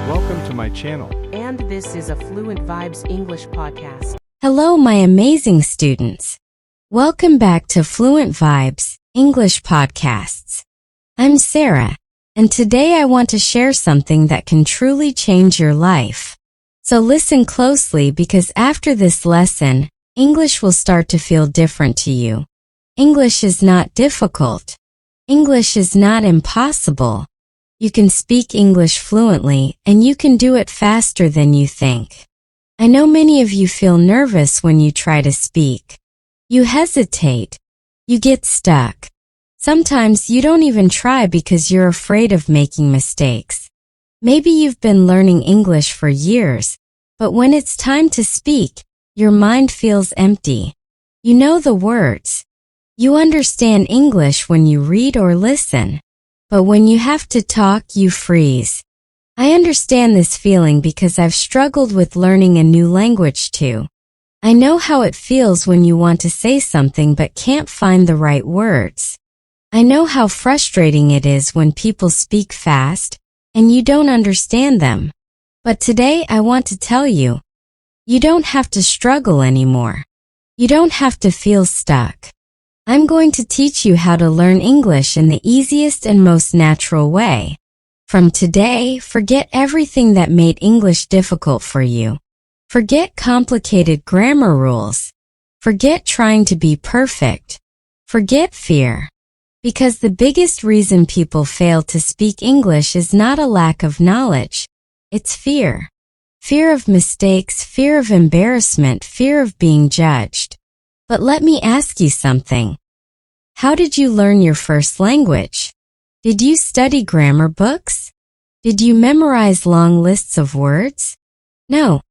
Welcome to my channel. And this is a Fluent Vibes English podcast. Hello, my amazing students. Welcome back to Fluent Vibes English podcasts. I'm Sarah, and today I want to share something that can truly change your life. So listen closely because after this lesson, English will start to feel different to you. English is not difficult. English is not impossible. You can speak English fluently, and you can do it faster than you think. I know many of you feel nervous when you try to speak. You hesitate. You get stuck. Sometimes you don't even try because you're afraid of making mistakes. Maybe you've been learning English for years, but when it's time to speak, your mind feels empty. You know the words. You understand English when you read or listen. But when you have to talk, you freeze. I understand this feeling because I've struggled with learning a new language too. I know how it feels when you want to say something but can't find the right words. I know how frustrating it is when people speak fast and you don't understand them. But today I want to tell you, you don't have to struggle anymore. You don't have to feel stuck. I'm going to teach you how to learn English in the easiest and most natural way. From today, forget everything that made English difficult for you. Forget complicated grammar rules. Forget trying to be perfect. Forget fear. Because the biggest reason people fail to speak English is not a lack of knowledge. It's fear. Fear of mistakes, fear of embarrassment, fear of being judged. But let me ask you something. How did you learn your first language? Did you study grammar books? Did you memorize long lists of words? No.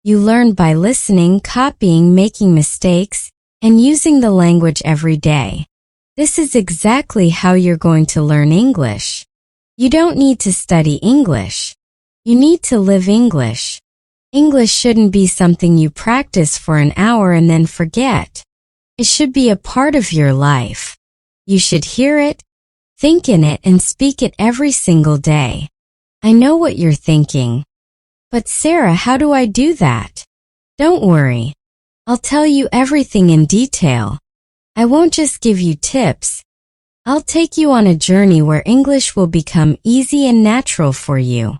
You learned by listening, copying, making mistakes, and using the language every day. This is exactly how you're going to learn English. You don't need to study English. You need to live English. English shouldn't be something you practice for an hour and then forget. It should be a part of your life. You should hear it, think in it, and speak it every single day. I know what you're thinking. But Sarah, how do I do that? Don't worry. I'll tell you everything in detail. I won't just give you tips. I'll take you on a journey where English will become easy and natural for you.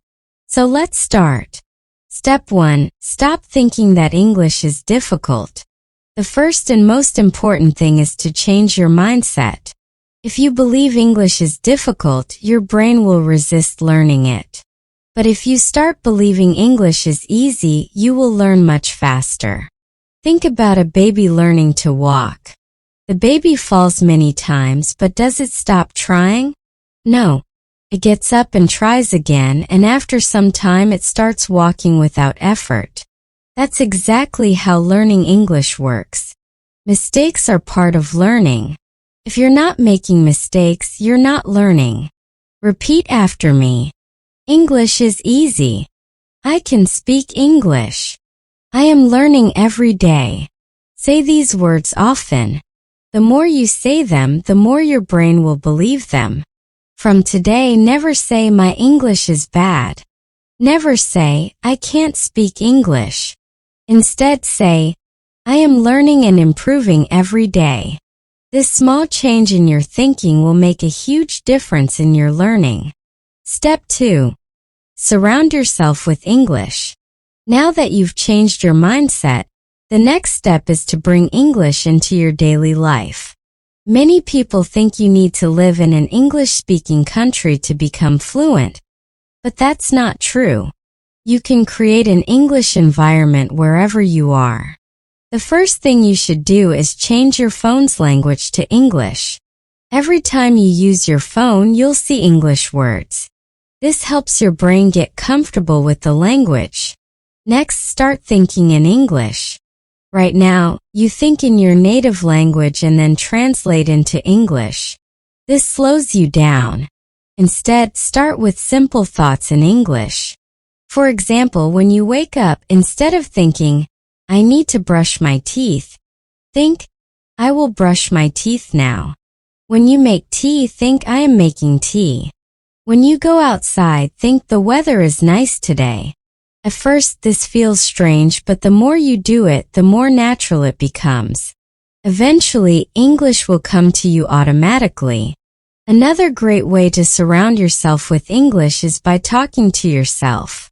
So let's start. Step 1. Stop thinking that English is difficult. The first and most important thing is to change your mindset. If you believe English is difficult, your brain will resist learning it. But if you start believing English is easy, you will learn much faster. Think about a baby learning to walk. The baby falls many times, but does it stop trying? No. It gets up and tries again, and after some time it starts walking without effort. That's exactly how learning English works. Mistakes are part of learning. If you're not making mistakes, you're not learning. Repeat after me. English is easy. I can speak English. I am learning every day. Say these words often. The more you say them, the more your brain will believe them. From today, never say my English is bad. Never say, I can't speak English. Instead say, I am learning and improving every day. This small change in your thinking will make a huge difference in your learning. Step 2. Surround yourself with English. Now that you've changed your mindset, the next step is to bring English into your daily life. Many people think you need to live in an English-speaking country to become fluent, but that's not true. You can create an English environment wherever you are. The first thing you should do is change your phone's language to English. Every time you use your phone, you'll see English words. This helps your brain get comfortable with the language. Next, start thinking in English. Right now, you think in your native language and then translate into English. This slows you down. Instead, start with simple thoughts in English. For example, when you wake up, instead of thinking, I need to brush my teeth, think, I will brush my teeth now. When you make tea, think I am making tea. When you go outside, think the weather is nice today. At first, this feels strange, but the more you do it, the more natural it becomes. Eventually, English will come to you automatically. Another great way to surround yourself with English is by talking to yourself.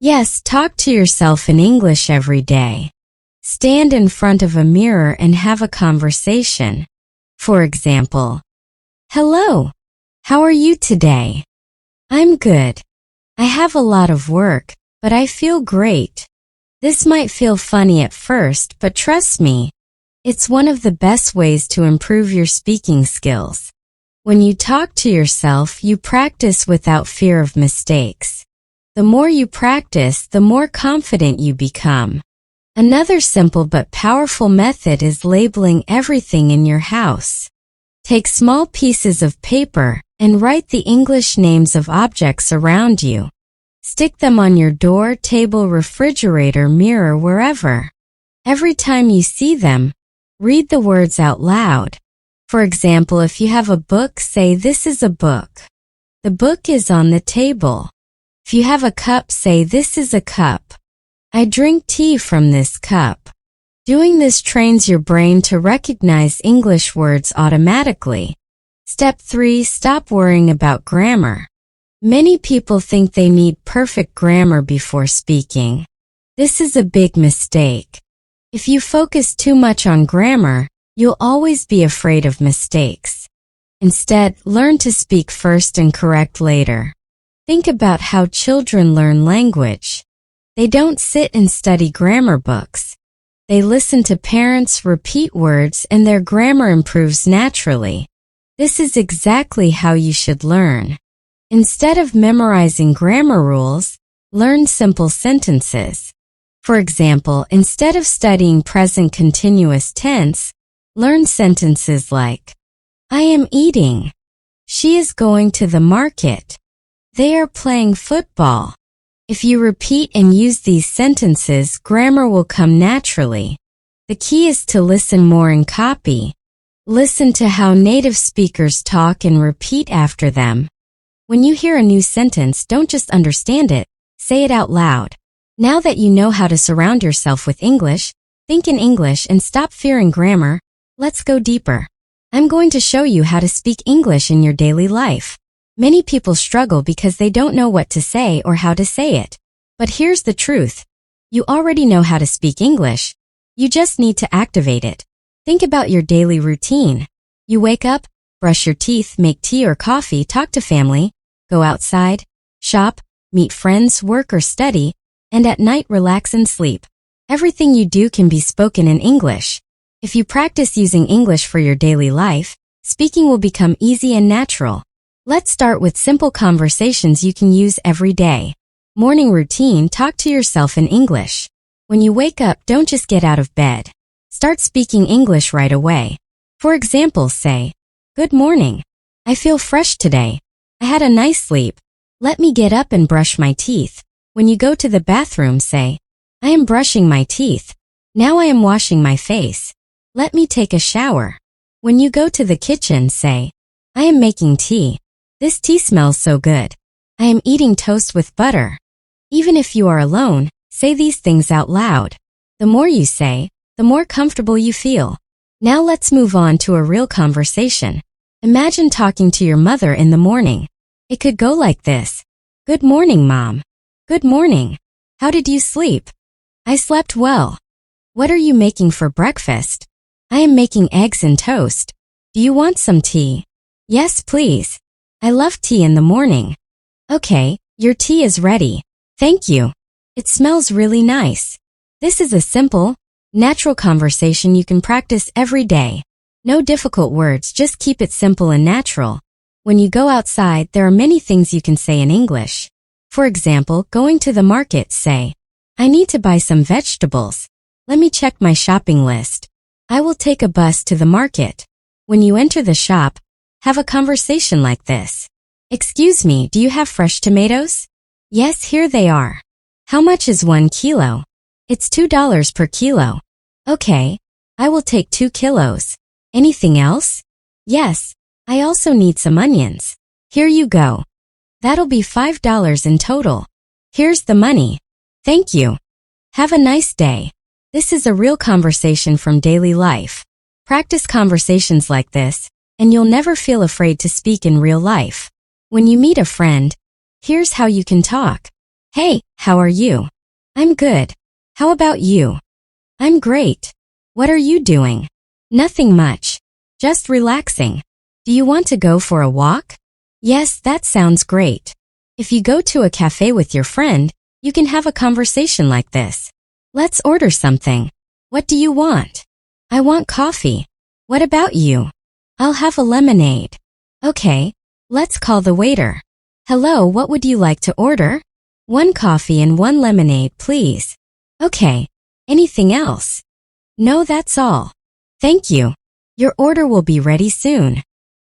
Yes, talk to yourself in English every day. Stand in front of a mirror and have a conversation. For example, "Hello, how are you today?" "I'm good. I have a lot of work, but I feel great." This might feel funny at first, but trust me, it's one of the best ways to improve your speaking skills. When you talk to yourself, you practice without fear of mistakes. The more you practice, the more confident you become. Another simple but powerful method is labeling everything in your house. Take small pieces of paper and write the English names of objects around you. Stick them on your door, table, refrigerator, mirror, wherever. Every time you see them, read the words out loud. For example, if you have a book, say, "This is a book." The book is on the table. If you have a cup, say, "This is a cup." I drink tea from this cup. Doing this trains your brain to recognize English words automatically. Step 3. Stop worrying about grammar. Many people think they need perfect grammar before speaking. This is a big mistake. If you focus too much on grammar, you'll always be afraid of mistakes. Instead, learn to speak first and correct later. Think about how children learn language. They don't sit and study grammar books. They listen to parents, repeat words, and their grammar improves naturally. This is exactly how you should learn. Instead of memorizing grammar rules, learn simple sentences. For example, instead of studying present continuous tense, learn sentences like, "I am eating." "She is going to the market." "They are playing football." If you repeat and use these sentences, grammar will come naturally. The key is to listen more and copy. Listen to how native speakers talk and repeat after them. When you hear a new sentence, don't just understand it, say it out loud. Now that you know how to surround yourself with English, think in English and stop fearing grammar. Let's go deeper. I'm going to show you how to speak English in your daily life. Many people struggle because they don't know what to say or how to say it. But here's the truth. You already know how to speak English. You just need to activate it. Think about your daily routine. You wake up, brush your teeth, make tea or coffee, talk to family, go outside, shop, meet friends, work or study, and at night relax and sleep. Everything you do can be spoken in English. If you practice using English for your daily life, speaking will become easy and natural. Let's start with simple conversations you can use every day. Morning routine, talk to yourself in English. When you wake up, don't just get out of bed. Start speaking English right away. For example, say, "Good morning. I feel fresh today. I had a nice sleep. Let me get up and brush my teeth." When you go to the bathroom, say, "I am brushing my teeth. Now I am washing my face. Let me take a shower." When you go to the kitchen, say, "I am making tea. This tea smells so good. I am eating toast with butter." Even if you are alone, say these things out loud. The more you say, the more comfortable you feel. Now let's move on to a real conversation. Imagine talking to your mother in the morning. It could go like this. "Good morning, Mom." "Good morning. How did you sleep?" "I slept well." "What are you making for breakfast?" "I am making eggs and toast." "Do you want some tea?" "Yes, please. I love tea in the morning." "Okay, your tea is ready. Thank you. It smells really nice." This is a simple, natural conversation you can practice every day. No difficult words, just keep it simple and natural. When you go outside, there are many things you can say in English. For example, going to the market, say, "I need to buy some vegetables. Let me check my shopping list." "I will take a bus to the market." When you enter the shop, have a conversation like this. "Excuse me, do you have fresh tomatoes?" "Yes, here they are." "How much is 1 kilo?" "It's $2 per kilo." "Okay, I will take 2 kilos. Anything else?" "Yes, I also need some onions." "Here you go." That'll be $5 in total. Here's the money. Thank you. Have a nice day. This is a real conversation from daily life. Practice conversations like this, and you'll never feel afraid to speak in real life. When you meet a friend, here's how you can talk. Hey, how are you? I'm good. How about you? I'm great. What are you doing? Nothing much. Just relaxing. Do you want to go for a walk? Yes, that sounds great. If you go to a cafe with your friend, you can have a conversation like this. Let's order something. What do you want? I want coffee. What about you? I'll have a lemonade. Okay, let's call the waiter. Hello, what would you like to order? 1 coffee and 1 lemonade, please. Okay, anything else? No, that's all. Thank you. Your order will be ready soon.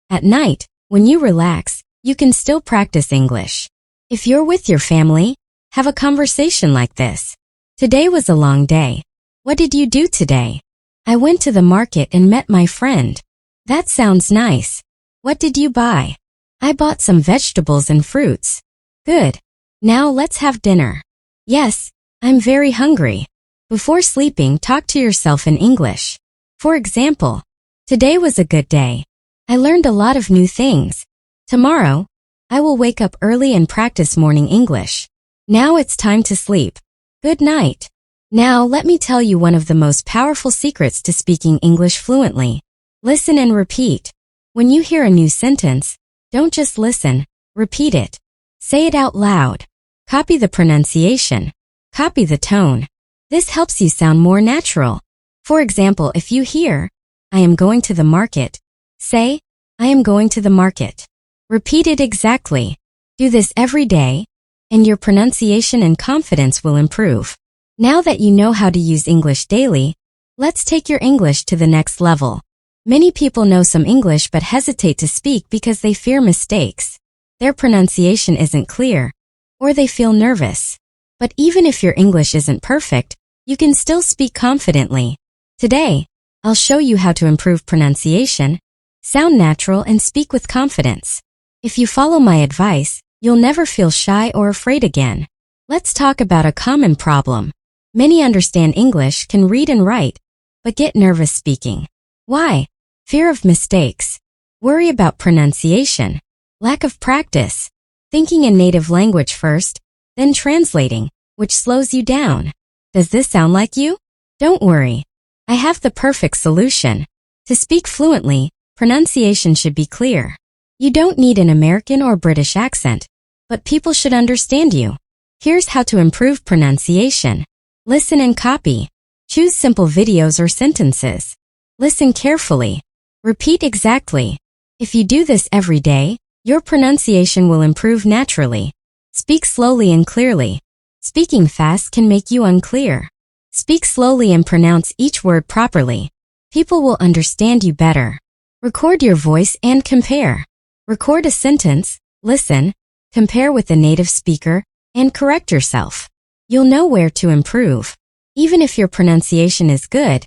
At night, when you relax, you can still practice English. If you're with your family, have a conversation like this. Today was a long day. What did you do today? I went to the market and met my friend. That sounds nice. What did you buy? I bought some vegetables and fruits. Good. Now let's have dinner. Yes, I'm very hungry. Before sleeping, talk to yourself in English. For example, today was a good day. I learned a lot of new things. Tomorrow, I will wake up early and practice morning English. Now it's time to sleep. Good night. Now let me tell you one of the most powerful secrets to speaking English fluently. Listen and repeat. When you hear a new sentence, don't just listen, repeat it. Say it out loud. Copy the pronunciation. Copy the tone. This helps you sound more natural. For example, if you hear, I am going to the market, say, I am going to the market. Repeat it exactly. Do this every day, and your pronunciation and confidence will improve. Now that you know how to use English daily, let's take your English to the next level. Many people know some English but hesitate to speak because they fear mistakes. Their pronunciation isn't clear, or they feel nervous. But even if your English isn't perfect, you can still speak confidently. Today, I'll show you how to improve pronunciation, sound natural, and speak with confidence. If you follow my advice, you'll never feel shy or afraid again. Let's talk about a common problem. Many understand English, can read and write, but get nervous speaking. Why? Fear of mistakes. Worry about pronunciation. Lack of practice. Thinking in native language first, then translating, which slows you down. Does this sound like you? Don't worry. I have the perfect solution. To speak fluently, pronunciation should be clear. You don't need an American or British accent, but people should understand you. Here's how to improve pronunciation. Listen and copy. Choose simple videos or sentences. Listen carefully. Repeat exactly. If you do this every day, your pronunciation will improve naturally. Speak slowly and clearly. Speaking fast can make you unclear. Speak slowly and pronounce each word properly. People will understand you better. Record your voice and compare. Record a sentence, listen, compare with a native speaker, and correct yourself. You'll know where to improve. Even if your pronunciation is good,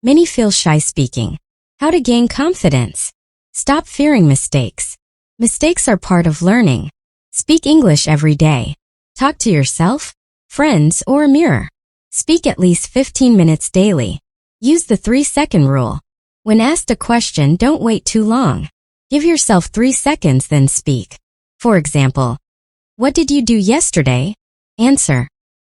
many feel shy speaking. How to gain confidence? Stop fearing mistakes. Mistakes are part of learning. Speak English every day. Talk to yourself, friends, or a mirror. Speak at least 15 minutes daily. Use the 3-second rule. When asked a question, don't wait too long. Give yourself 3 seconds, then speak. For example, what did you do yesterday? Answer,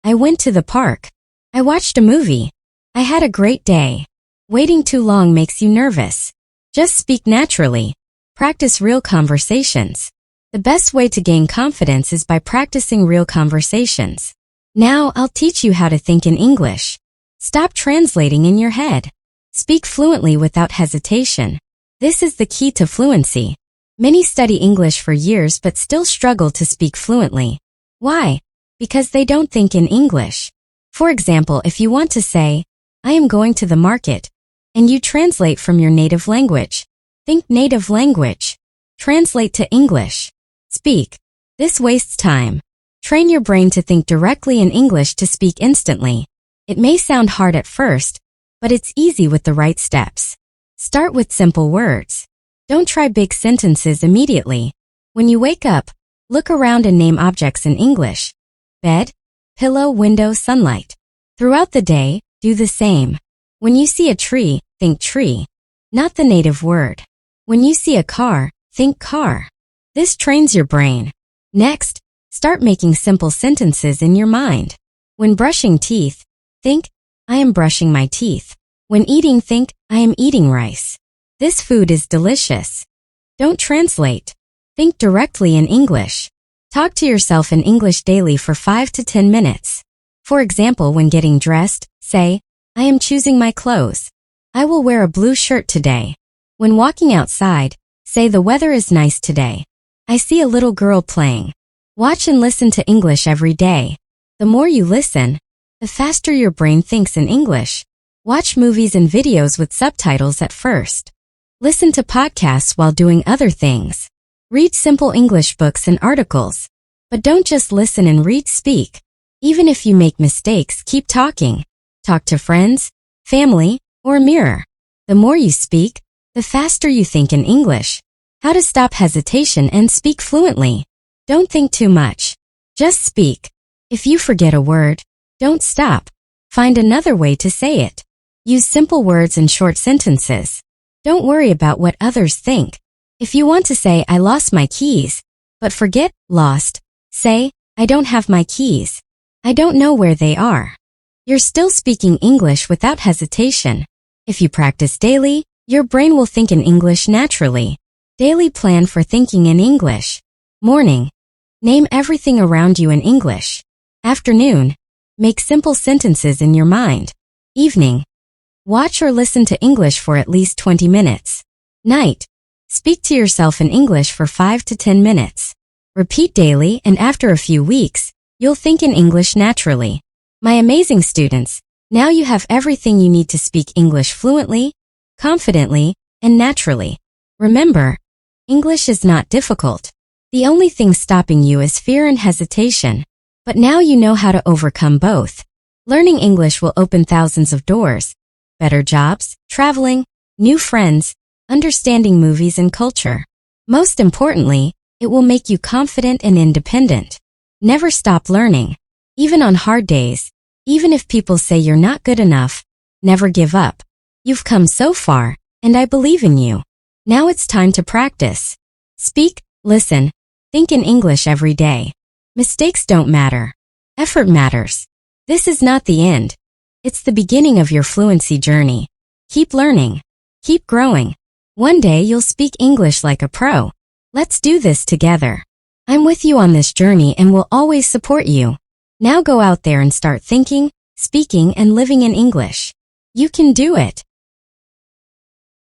I went to the park. I watched a movie. I had a great day. Waiting too long makes you nervous. Just speak naturally. Practice real conversations. The best way to gain confidence is by practicing real conversations. Now I'll teach you how to think in English. Stop translating in your head. Speak fluently without hesitation. This is the key to fluency. Many study English for years but still struggle to speak fluently. Why? Because they don't think in English. For example, if you want to say, I am going to the market, and you translate from your native language. Think native language. Translate to English. Speak. This wastes time. Train your brain to think directly in English to speak instantly. It may sound hard at first, but it's easy with the right steps. Start with simple words. Don't try big sentences immediately. When you wake up, Look around and name objects in English. Bed, pillow, window, sunlight. Throughout the day, do the same. When you see a tree, think tree, not the native word. When you see a car, think car. This trains your brain. Next, start making simple sentences in your mind. When brushing teeth, think, I am brushing my teeth. When eating, think, I am eating rice. This food is delicious. Don't translate. Think directly in English. Talk to yourself in English daily for 5 to 10 minutes. For example, when getting dressed, say, I am choosing my clothes. I will wear a blue shirt today. When walking outside, say the weather is nice today. I see a little girl playing. Watch and listen to English every day. The more you listen, the faster your brain thinks in English. Watch movies and videos with subtitles at first. Listen to podcasts while doing other things. Read simple English books and articles. But don't just listen and read, speak. Even if you make mistakes, keep talking. Talk to friends, family, or a mirror. The more you speak, the faster you think in English. How to stop hesitation and speak fluently. Don't think too much. Just speak. If you forget a word, don't stop. Find another way to say it. Use simple words and short sentences. Don't worry about what others think. If you want to say, I lost my keys, but forget lost, say, I don't have my keys. I don't know where they are. You're still speaking English without hesitation. If you practice daily, your brain will think in English naturally. Daily plan for thinking in English. Morning. Name everything around you in English. Afternoon. Make simple sentences in your mind. Evening. Watch or listen to English for at least 20 minutes. Night. Speak to yourself in English for 5 to 10 minutes. Repeat daily, and after a few weeks, you'll think in English naturally. My amazing students, now you have everything you need to speak English fluently, confidently, and naturally. Remember, English is not difficult. The only thing stopping you is fear and hesitation. But now you know how to overcome both. Learning English will open thousands of doors. Better jobs, traveling, new friends, understanding movies and culture. Most importantly, it will make you confident and independent. Never stop learning. Even on hard days, even if people say you're not good enough, never give up. You've come so far, and I believe in you. Now it's time to practice. Speak, listen, think in English every day. Mistakes don't matter. Effort matters. This is not the end. It's the beginning of your fluency journey. Keep learning. Keep growing. One day you'll speak English like a pro. Let's do this together. I'm with you on this journey and will always support you. Now go out there and start thinking, speaking, and living in English. You can do it.